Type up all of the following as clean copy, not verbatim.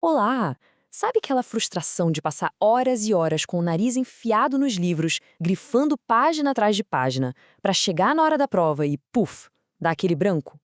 Olá! Sabe aquela frustração de passar horas e horas com o nariz enfiado nos livros, grifando página atrás de página, para chegar na hora da prova e, puf, dar aquele branco?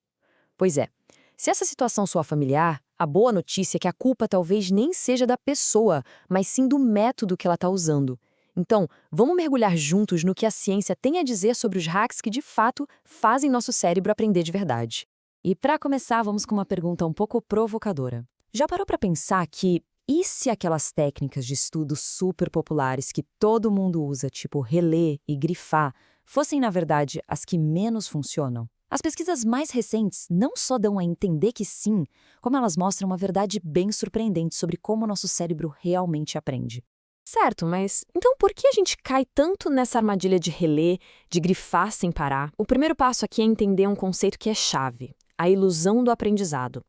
Pois é, se essa situação soa familiar, a boa notícia é que a culpa talvez nem seja da pessoa, mas sim do método que ela está usando. Então, vamos mergulhar juntos no que a ciência tem a dizer sobre os hacks que de fato fazem nosso cérebro aprender de verdade. E para começar, vamos com uma pergunta um pouco provocadora. Já parou para pensar que e se aquelas técnicas de estudo super populares que todo mundo usa, tipo reler e grifar, fossem na verdade as que menos funcionam? As pesquisas mais recentes não só dão a entender que sim, como elas mostram uma verdade bem surpreendente sobre como o nosso cérebro realmente aprende. Certo, mas então por que a gente cai tanto nessa armadilha de reler, de grifar sem parar? O primeiro passo aqui é entender um conceito que é chave: a ilusão do aprendizado.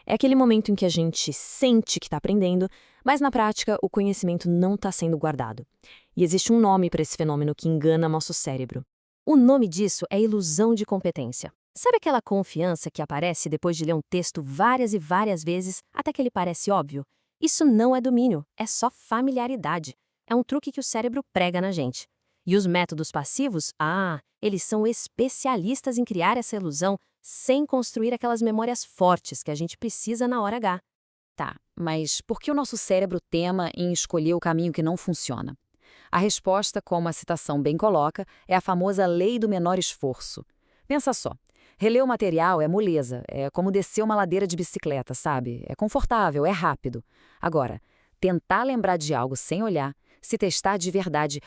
É aquele momento em que a gente sente que está aprendendo, mas na prática o conhecimento não está sendo guardado. E existe um nome para esse fenômeno que engana nosso cérebro. O nome disso é ilusão de competência. Sabe aquela confiança que aparece depois de ler um texto várias e várias vezes até que ele parece óbvio? Isso não é domínio, é só familiaridade. É um truque que o cérebro prega na gente. E os métodos passivos, eles são especialistas em criar essa ilusão sem construir aquelas memórias fortes que a gente precisa na hora H. Tá, mas por que o nosso cérebro tema em escolher o caminho que não funciona? A resposta, como a citação bem coloca, é a famosa lei do menor esforço. Pensa só, reler o material é moleza, é como descer uma ladeira de bicicleta, sabe? É confortável, é rápido. Agora, tentar lembrar de algo sem olhar, se testar de verdade,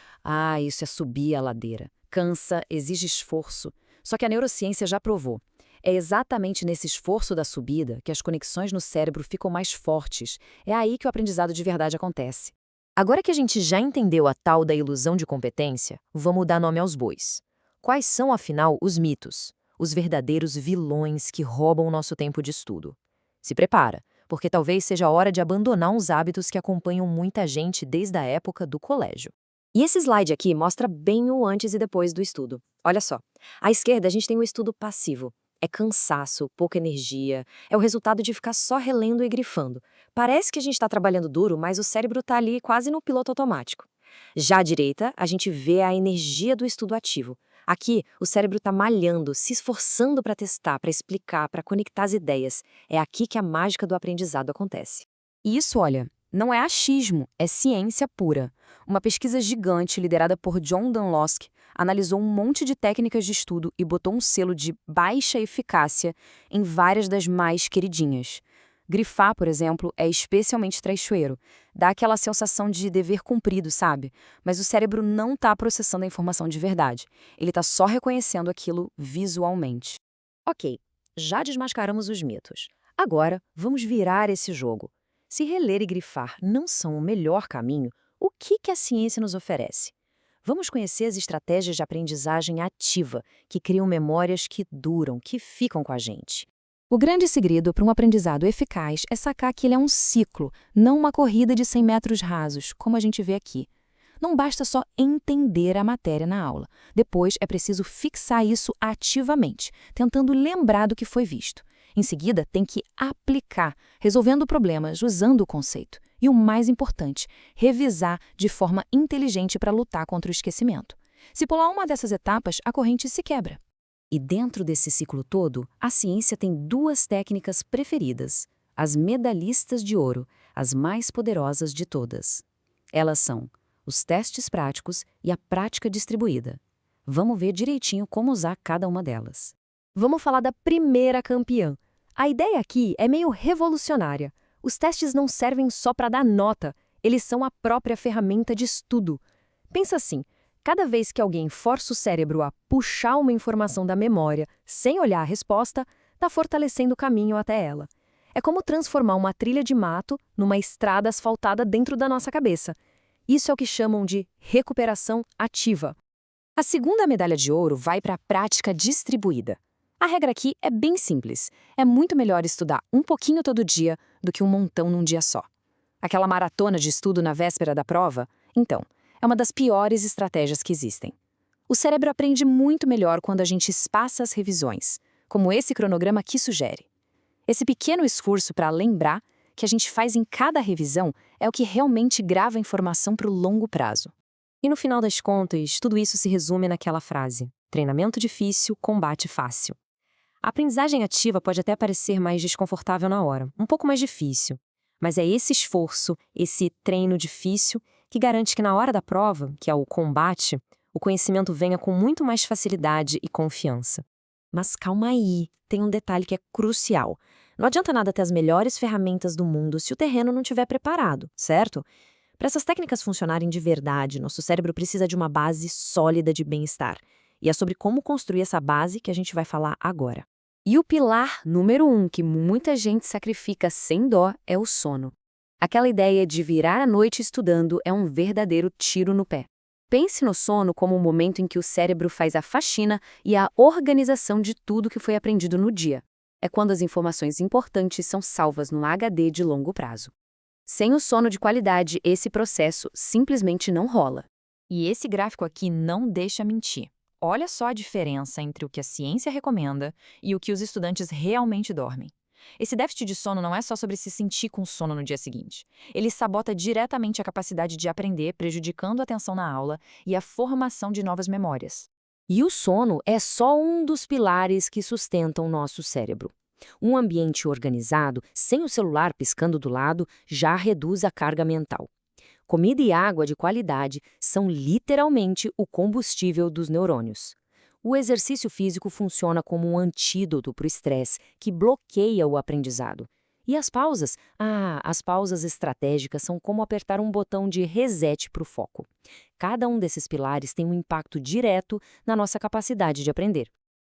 isso é subir a ladeira. Cansa, exige esforço. Só que a neurociência já provou. É exatamente nesse esforço da subida que as conexões no cérebro ficam mais fortes. É aí que o aprendizado de verdade acontece. Agora que a gente já entendeu a tal da ilusão de competência, vamos dar nome aos bois. Quais são, afinal, os mitos? Os verdadeiros vilões que roubam o nosso tempo de estudo? Se prepara, porque talvez seja a hora de abandonar uns hábitos que acompanham muita gente desde a época do colégio. E esse slide aqui mostra bem o antes e depois do estudo. Olha só, à esquerda a gente tem o estudo passivo. É cansaço, pouca energia, é o resultado de ficar só relendo e grifando. Parece que a gente está trabalhando duro, mas o cérebro está ali quase no piloto automático. Já à direita, a gente vê a energia do estudo ativo. Aqui, o cérebro está malhando, se esforçando para testar, para explicar, para conectar as ideias. É aqui que a mágica do aprendizado acontece. E isso, olha, não é achismo, é ciência pura. Uma pesquisa gigante liderada por John Dunlosky analisou um monte de técnicas de estudo e botou um selo de baixa eficácia em várias das mais queridinhas. Grifar, por exemplo, é especialmente traiçoeiro. Dá aquela sensação de dever cumprido, sabe? Mas o cérebro não está processando a informação de verdade. Ele está só reconhecendo aquilo visualmente. Ok, já desmascaramos os mitos. Agora, vamos virar esse jogo. Se reler e grifar não são o melhor caminho, o que a ciência nos oferece? Vamos conhecer as estratégias de aprendizagem ativa, que criam memórias que duram, que ficam com a gente. O grande segredo para um aprendizado eficaz é sacar que ele é um ciclo, não uma corrida de 100 metros rasos, como a gente vê aqui. Não basta só entender a matéria na aula. Depois é preciso fixar isso ativamente, tentando lembrar do que foi visto. Em seguida, tem que aplicar, resolvendo problemas, usando o conceito. E o mais importante, revisar de forma inteligente para lutar contra o esquecimento. Se pular uma dessas etapas, a corrente se quebra. E dentro desse ciclo todo, a ciência tem duas técnicas preferidas, as medalhistas de ouro, as mais poderosas de todas. Elas são os testes práticos e a prática distribuída. Vamos ver direitinho como usar cada uma delas. Vamos falar da primeira campeã. A ideia aqui é meio revolucionária. Os testes não servem só para dar nota, eles são a própria ferramenta de estudo. Pensa assim, cada vez que alguém força o cérebro a puxar uma informação da memória sem olhar a resposta, está fortalecendo o caminho até ela. É como transformar uma trilha de mato numa estrada asfaltada dentro da nossa cabeça. Isso é o que chamam de recuperação ativa. A segunda medalha de ouro vai para a prática distribuída. A regra aqui é bem simples. É muito melhor estudar um pouquinho todo dia do que um montão num dia só. Aquela maratona de estudo na véspera da prova? Então, é uma das piores estratégias que existem. O cérebro aprende muito melhor quando a gente espaça as revisões, como esse cronograma aqui sugere. Esse pequeno esforço para lembrar que a gente faz em cada revisão é o que realmente grava a informação para o longo prazo. E no final das contas, tudo isso se resume naquela frase: treinamento difícil, combate fácil. A aprendizagem ativa pode até parecer mais desconfortável na hora, um pouco mais difícil. Mas é esse esforço, esse treino difícil, que garante que na hora da prova, que é o combate, o conhecimento venha com muito mais facilidade e confiança. Mas calma aí, tem um detalhe que é crucial. Não adianta nada ter as melhores ferramentas do mundo se o terreno não estiver preparado, certo? Para essas técnicas funcionarem de verdade, nosso cérebro precisa de uma base sólida de bem-estar. E é sobre como construir essa base que a gente vai falar agora. E o pilar número 1 que muita gente sacrifica sem dó é o sono. Aquela ideia de virar a noite estudando é um verdadeiro tiro no pé. Pense no sono como o momento em que o cérebro faz a faxina e a organização de tudo que foi aprendido no dia. É quando as informações importantes são salvas no HD de longo prazo. Sem o sono de qualidade, esse processo simplesmente não rola. E esse gráfico aqui não deixa mentir. Olha só a diferença entre o que a ciência recomenda e o que os estudantes realmente dormem. Esse déficit de sono não é só sobre se sentir com sono no dia seguinte. Ele sabota diretamente a capacidade de aprender, prejudicando a atenção na aula e a formação de novas memórias. E o sono é só um dos pilares que sustentam nosso cérebro. Um ambiente organizado, sem o celular piscando do lado, já reduz a carga mental. Comida e água de qualidade são literalmente o combustível dos neurônios. O exercício físico funciona como um antídoto para o estresse que bloqueia o aprendizado. E as pausas? As pausas estratégicas são como apertar um botão de reset para o foco. Cada um desses pilares tem um impacto direto na nossa capacidade de aprender.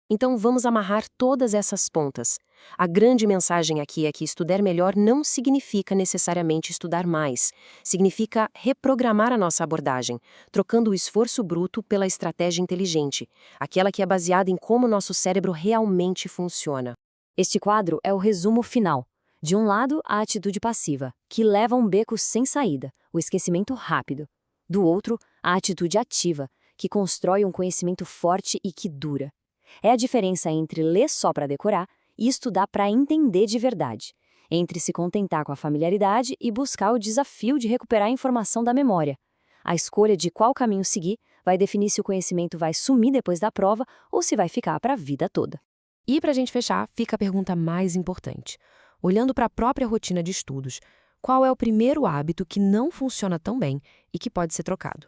Então vamos amarrar todas essas pontas. A grande mensagem aqui é que estudar melhor não significa necessariamente estudar mais. Significa reprogramar a nossa abordagem, trocando o esforço bruto pela estratégia inteligente, aquela que é baseada em como nosso cérebro realmente funciona. Este quadro é o resumo final. De um lado, a atitude passiva, que leva a um beco sem saída, o esquecimento rápido. Do outro, a atitude ativa, que constrói um conhecimento forte e que dura. É a diferença entre ler só para decorar e estudar para entender de verdade, entre se contentar com a familiaridade e buscar o desafio de recuperar a informação da memória. A escolha de qual caminho seguir vai definir se o conhecimento vai sumir depois da prova ou se vai ficar para a vida toda. E para a gente fechar, fica a pergunta mais importante. Olhando para a própria rotina de estudos, qual é o primeiro hábito que não funciona tão bem e que pode ser trocado?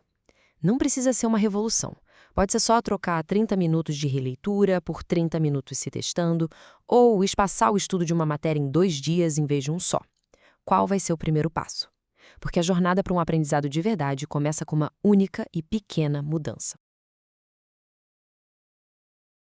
Não precisa ser uma revolução. Pode ser só trocar 30 minutos de releitura por 30 minutos se testando, ou espaçar o estudo de uma matéria em 2 dias em vez de um só. Qual vai ser o primeiro passo? Porque a jornada para um aprendizado de verdade começa com uma única e pequena mudança.